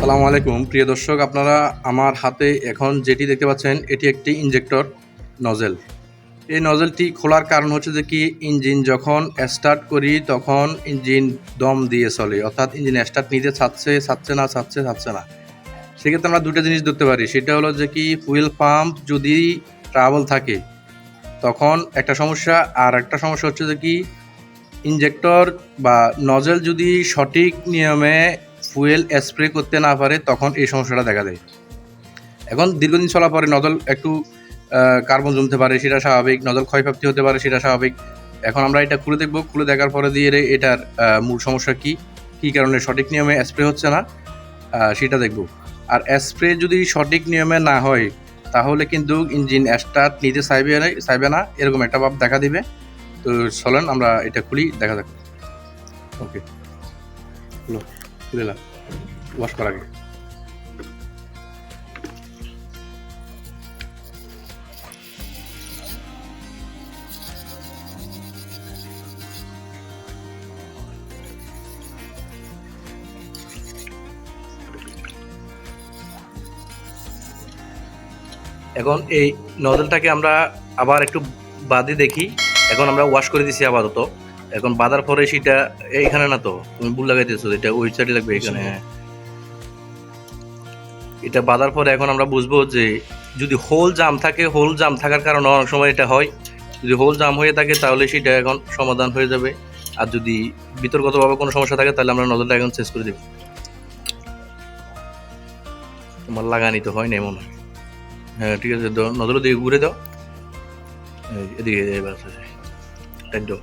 আসসালামু আলাইকুম প্রিয় দর্শক, আপনারা আমার হাতে এখন যেটি দেখতে পাচ্ছেন এটি একটি ইনজেক্টর নজেল। এই নজেলটি খোলার কারণ হচ্ছে যে কি ইঞ্জিন যখন স্টার্ট করি তখন ইঞ্জিন দম দিয়ে চলে, অর্থাৎ ইঞ্জিন স্টার্ট নিতে চাচ্ছে না। সেক্ষেত্রে আমরা দুটো জিনিস ধরতে পারি, সেটা হলো যে কি ফুয়েল পাম্প যদি ট্রাবল থাকে তখন একটা সমস্যা, আর একটা সমস্যা হচ্ছে যে কি ইনজেক্টর বা নজেল যদি সঠিক নিয়মে ফুয়েল স্প্রে করতে না পারে তখন এই সমস্যাটা দেখা দেয়। এখন দীর্ঘদিন চলার পরে নজল একটু কার্বন জমতে পারে, সেটা স্বাভাবিক। নজল ক্ষয়প্রাপ্তি হতে পারে, সেটা স্বাভাবিক। এখন আমরা এটা খুলে দেখব, খুলে দেখার পরে দিয়ে এটার মূল সমস্যা কী কারণে সঠিক নিয়মে স্প্রে হচ্ছে না সেটা দেখব। আর স্প্রে যদি সঠিক নিয়মে না হয় তাহলে কিন্তু ইঞ্জিন স্টার্ট নিতে চাইবে না, এরকম একটা ভাব দেখা দিবে। তো চলেন আমরা এটা খুলি, দেখা যাক। ওকে, খুলে ওয়াশ করার আগে এখন এই নজলটাকে আমরা আবার একটু বাদে দেখি। এখন আমরা ওয়াশ করে দিছি আপাতত। এখন বাঁধার পরে সেটা এইখানে না, তো তুমি ভুল লাগাইতেছো, এটা ওই সাইডে লাগবে এখানে। হ্যাঁ, এটা বাঁধার পরে এখন আমরা বুঝবো যে যদি হোল জাম থাকে, হোল জাম থাকার কারণে অনেক সময় এটা হয়। যদি হোল জাম হয়ে থাকে তাহলে সেটা এখন সমাধান হয়ে যাবে। আর যদি বিতর্কতভাবে কোনো সমস্যা থাকে তাহলে আমরা নজলটা এখন চেঞ্জ করে দেব। তোমার লাগানি তো হয় না মনে হয়। হ্যাঁ ঠিক আছে, নজল দিকে ঘুরে দাও, এদিকে এবার টাইট দাও।